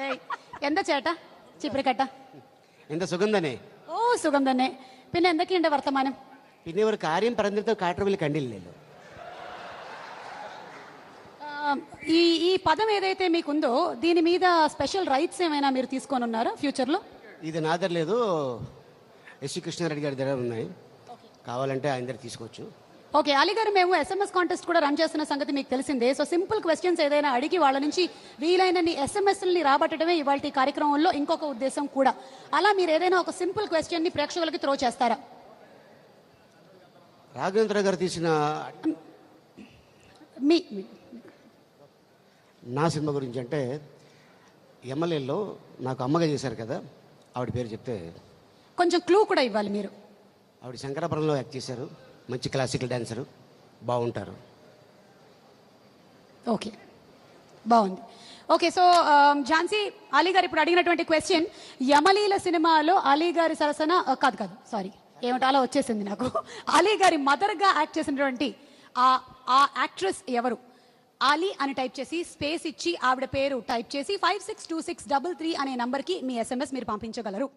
ഏയ് എന്താ ചേട്ടാ ചിപ്രിക്കട്ട? എന്താ സുഖം തന്നെ? ഓ സുഖം തന്നെ. പിന്നെ എന്തൊക്കെയുണ്ട് വർത്തമാനം? പിന്നെ ഒരു കാര്യം പറഞ്ഞിട്ട് കാട്ടറവിൽ కண்டிల్లెല്ലോ. ఈ ఈ పదం ఏదైతే మీకుందో దీని మీద స్పెషల్ రైట్స్ ఏమైనా మీరు తీసుకొని ఉన్నారా ఫ్యూచర్లో? ఇది నా దగ్గర లేదు, ఎస్వి కృష్ణారెడ్డి గారి దగ్గర ఉన్నాయి. కావాలంటే ఆయన దగ్గర తీసుకోవచ్చు. ఓకే అలీ గారు, మేము ఎస్ఎంఎస్ కాంటెస్ట్ కూడా రన్ చేస్తున్న సంగతి మీకు తెలిసిందే. సో సింపుల్ క్వశ్చన్స్ ఏదైనా అడిగి వాళ్ళ నుంచి వీలైనన్ని ఎస్ఎంఎస్ని రాబట్టడమే ఇవాళ ఈ కార్యక్రమంలో ఇంకొక ఉద్దేశం కూడా. అలా మీరు ఏదైనా ఒక సింపుల్ క్వశ్చన్ని ప్రేక్షకులకి త్రో చేస్తారా? రాఘవేంద్ర గారు తీసిన మీ నా సినిమా గురించి అంటే, ఎమ్మెల్యేలో నాకు అమ్మగా చేశారు కదా, ఆవిడ పేరు చెప్తే కొంచెం క్లూ కూడా ఇవ్వాలి మీరు. ఆవిడ శంకరాపురంలో యాక్ట్ చేశారు, మంచి క్లాసికల్ డాన్సరు, బాగుంటారు. ఓకే బాగుంది. ఓకే సో ఝాన్సీ, అలీ గారు ఇప్పుడు అడిగినటువంటి క్వశ్చన్, యమలీల సినిమాలో అలీ గారి సరసన కాదు సారీ ఏమిటో అలా వచ్చేసింది నాకు. అలీ గారి మదర్గా యాక్ట్ చేసినటువంటి ఆ యాక్ట్రెస్ ఎవరు? అలీ అని టైప్ చేసి స్పేస్ ఇచ్చి ఆవిడ పేరు టైప్ చేసి 562633 అనే నంబర్కి మీ ఎస్ఎంఎస్ మీరు పంపించగలరు.